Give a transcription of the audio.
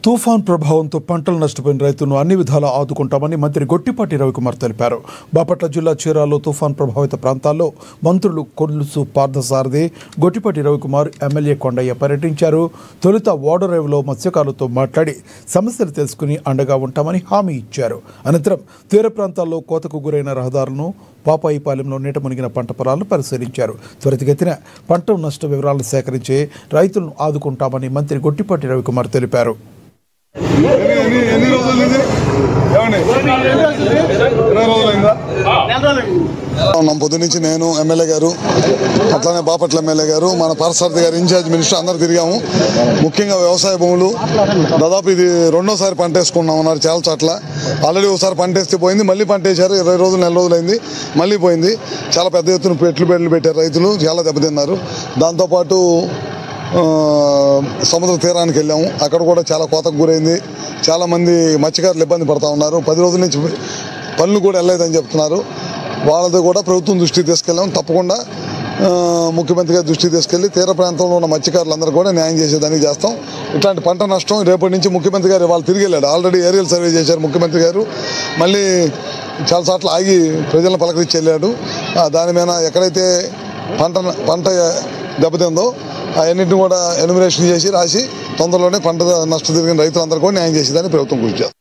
తుఫాన్ ప్రభావంతో పంటలు నష్టపోయిన రైతులను అన్ని విధాలా ఆదుకుంటామని మంత్రి గొట్టిపాటి రవికుమార్ తెలిపారు. బాపట్ల జిల్లా చీరాల్లో తుఫాన్ ప్రభావిత ప్రాంతాల్లో మంత్రులు కొల్లుసు పార్థసారథి, గొట్టిపాటి రవికుమార్, ఎమ్మెల్యే కొండయ్య పర్యటించారు. తొలుత ఓడరేవులో మత్స్యకారులతో మాట్లాడి సమస్యలు తెలుసుకుని అండగా ఉంటామని హామీ ఇచ్చారు. అనంతరం తీర ప్రాంతాల్లో కోతకు గురైన రహదారులను, పాపాయిపాలెంలో నీట మునిగిన పంట పొలాలను పరిశీలించారు. త్వరితగతిన పంట నష్ట వివరాలను సేకరించి రైతులను ఆదుకుంటామని మంత్రి గొట్టిపాటి రవికుమార్ తెలిపారు. పొద్దు నుంచి నేను ఎమ్మెల్యే గారు, అట్లానే బాపట్ల ఎమ్మెల్యే గారు, మన పార్థసారథి గారు, ఇన్ఛార్జ్ మినిస్టర్ అందరూ తిరిగాము. ముఖ్యంగా వ్యవసాయ భూములు దాదాపు ఇది రెండోసారి పంట వేసుకున్నాం అన్నారు. చాలా చోట్ల ఆల్రెడీ ఒకసారి పంట వేస్తే పోయింది, మళ్ళీ పంట వేశారు. 20 రోజులు 4 రోజులు అయింది, మళ్ళీ పోయింది. చాలా పెద్ద ఎత్తున పెట్లు పెట్టారు రైతులు, చాలా దెబ్బతిన్నారు. దాంతోపాటు సముద్ర తీరానికి వెళ్ళాము, అక్కడ కూడా చాలా కోతకు గురైంది. చాలామంది మత్స్యకారులు ఇబ్బంది పడుతూ ఉన్నారు. 10 రోజుల నుంచి పనులు కూడా వెళ్ళలేదని చెప్తున్నారు. వాళ్ళది కూడా ప్రభుత్వం దృష్టికి తీసుకెళ్ళాము. తప్పకుండా ముఖ్యమంత్రి గారి దృష్టికి తీసుకెళ్ళి తీర ప్రాంతంలో ఉన్న మత్స్యకారులందరూ కూడా న్యాయం చేసేదానికి చేస్తాం. ఇట్లాంటి పంట నష్టం రేపటి నుంచి ముఖ్యమంత్రి గారు వాళ్ళు తిరిగి వెళ్ళాడు. ఆల్రెడీ ఏరియల్ సర్వే చేశారు ముఖ్యమంత్రి గారు. మళ్ళీ చాలా చోట్ల ఆగి ప్రజలను పలకరించి వెళ్ళాడు. దాని మీద ఎక్కడైతే పంట దెబ్బతిందో అవన్నింటిని కూడా ఎన్యూమరేషన్ చేసి రాసి తొందరలోనే పంట నష్టం జరిగిన రైతులందరూ కూడా న్యాయం చేసేదాన్ని ప్రభుత్వం కృషి చేస్తారు.